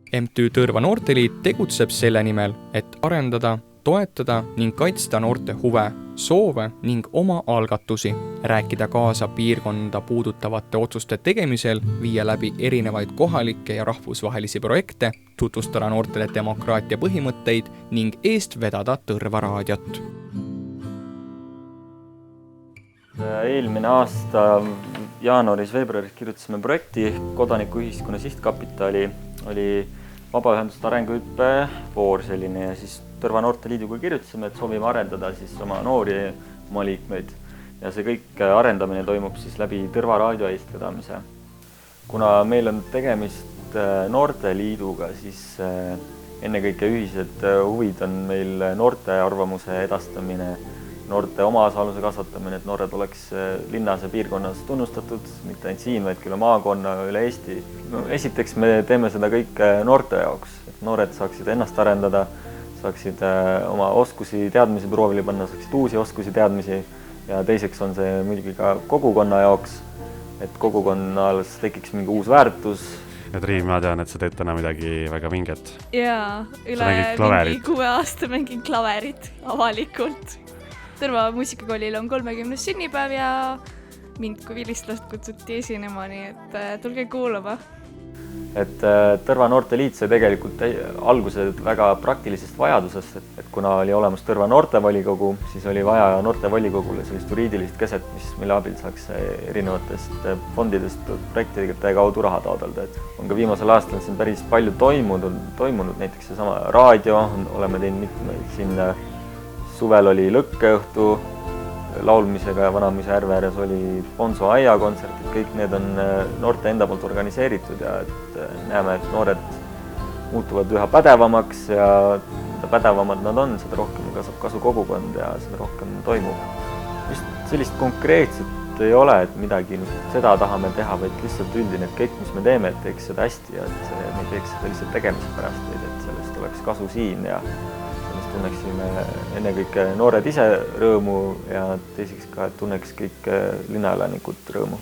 MTÜ Tõrva Noorteliit tegutseb selle nimel, et arendada, toetada ning kaitsta noorte huve, soove ning oma algatusi, rääkida kaasa piirkonda puudutavate otsuste tegemisel, viia läbi erinevaid kohalikke ja rahvusvahelisi projekte, tutvustada noortele demokraatia põhimõtteid ning eest vedada Tõrva raadiot. Eelmine aasta jaanuaris-veebruaris kirjutasime projekti Kodanikuühiskonna Sihtkapitali, oli Vabaühenduste Arenguhüppe voor selline ja siis Tõrva Noorteliiduga kirjutasime, et soovime arendada siis oma noori, oma liikmeid. Ja see kõik arendamine toimub siis läbi Tõrva raadio eestvedamise. Kuna meil on tegemist Noorteliiduga, siis ennekõike ühised huvid on meil noorte arvamuse edastamine, noorte omaosaluse kasvatamine, et noored oleks linnas ja piirkonnas tunnustatud, mitte ainult siin, vaid küll maakonna üle Eesti. Esiteks me teeme seda kõik noorte jaoks, et noored saaksid ennast arendada, saaksid oma oskusi, teadmisi proovile panna, saaksid uusi oskusi, teadmisi ja teiseks on see muidugi ka kogukonna jaoks, et kogukonnal tekiks mingi uus väärtus. Et Riim, ma tean, et sa teed täna midagi väga vinget. Jaa, üle mingi 6 aasta mängin klaverit avalikult. Tõrva muusikakoolil on 30. sünnipäev ja mind kui vilistlast kutsuti esinema, nii et tulge kuulama. Et Tõrva Noorteliit sai tegelikult alguse väga praktilisest vajadusest, et kuna oli olemas Tõrva noortevolikogu, siis oli vaja noortevolikogule sellist juriidilist keset, mille abil saaks erinevatest fondidest projektide kaudu raha taotleda. On ka viimasel aastal siin päris palju toimunud, näiteks seesama raadio, oleme teinud mitmeid siin. Suvel oli lõkkeõhtu laulmisega ja Vanamise järve ääres oli Ponso aia kontsert, kõik need on noorte enda poolt organiseeritud ja et näeme, et noored muutuvad üha pädevamaks ja pädevamad nad on, seda rohkem saab kasu kogukond ja seda rohkem toimub. Just sellist konkreetset ei ole, et midagi seda tahame teha, vaid lihtsalt üldine, et kõik, mis me teeme, et teeks seda hästi ja et me ei teeks seda lihtsalt tegemise pärast, vaid et sellest oleks kasu siin ja tunneksime ennekõike noored ise rõõmu ja teiseks ka tunneks kõik linnaelanikud rõõmu.